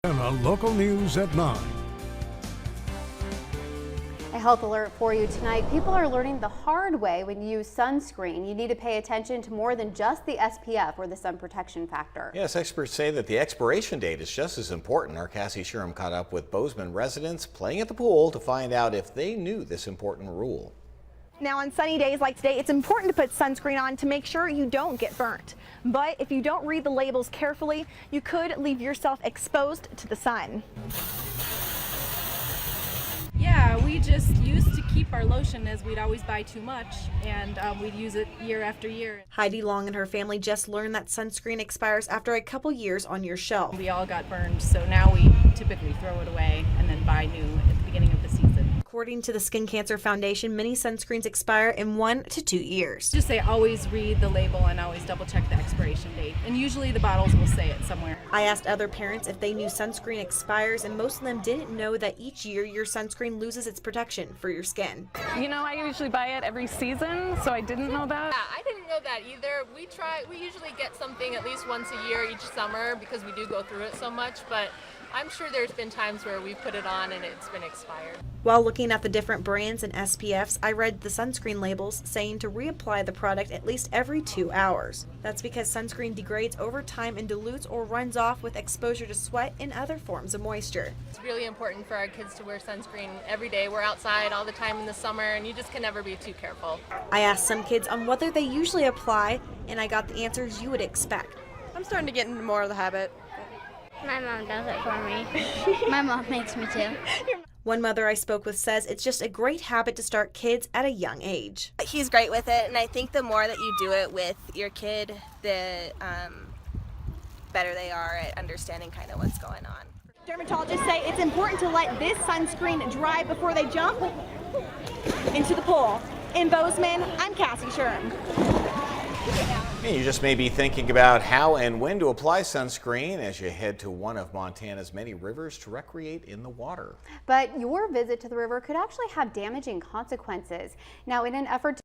And the local news at 9. A health alert for you tonight. People are learning the hard way when you use sunscreen. You need to pay attention to more than just the SPF, or the sun protection factor. Yes, experts say that the expiration date is just as important. Our Cassie Sherham caught up with Bozeman residents playing at the pool to find out if they knew this important rule. Now, on sunny days like today, it's important to put sunscreen on to make sure you don't get burnt. But if you don't read the labels carefully, you could leave yourself exposed to the sun. Yeah, we just used to keep our lotion as we'd always buy too much, and we'd use it year after year. Heidi Long and her family just learned that sunscreen expires after a couple years on your shelf. We all got burned, so now we typically throw it away and then buy new at the beginning of the season. According to the Skin Cancer Foundation, many sunscreens expire in 1 to 2 years. Just say always read the label and always double check the expiration date, and usually the bottles will say it somewhere. I asked other parents if they knew sunscreen expires, and most of them didn't know that each year your sunscreen loses its protection for your skin. You know, I usually buy it every season, so I didn't know that. Yeah, I didn't know that either. We usually get something at least once a year each summer because we do go through it so much, but I'm sure there's been times where we've put it on and it's been expired. While looking at the different brands and SPFs, I read the sunscreen labels saying to reapply the product at least every 2 hours. That's because sunscreen degrades over time and dilutes or runs off with exposure to sweat and other forms of moisture. It's really important for our kids to wear sunscreen every day. We're outside all the time in the summer and you just can never be too careful. I asked some kids on whether they usually apply, and I got the answers you would expect. I'm starting to get into more of the habit. My mom does it for me. My mom makes me too. One mother I spoke with says it's just a great habit to start kids at a young age. He's great with it, and I think the more that you do it with your kid, the better they are at understanding kind of what's going on. Dermatologists say it's important to let this sunscreen dry before they jump into the pool. In Bozeman, I'm Cassie Sherham. You just may be thinking about how and when to apply sunscreen as you head to one of Montana's many rivers to recreate in the water. But your visit to the river could actually have damaging consequences. Now, in an effort to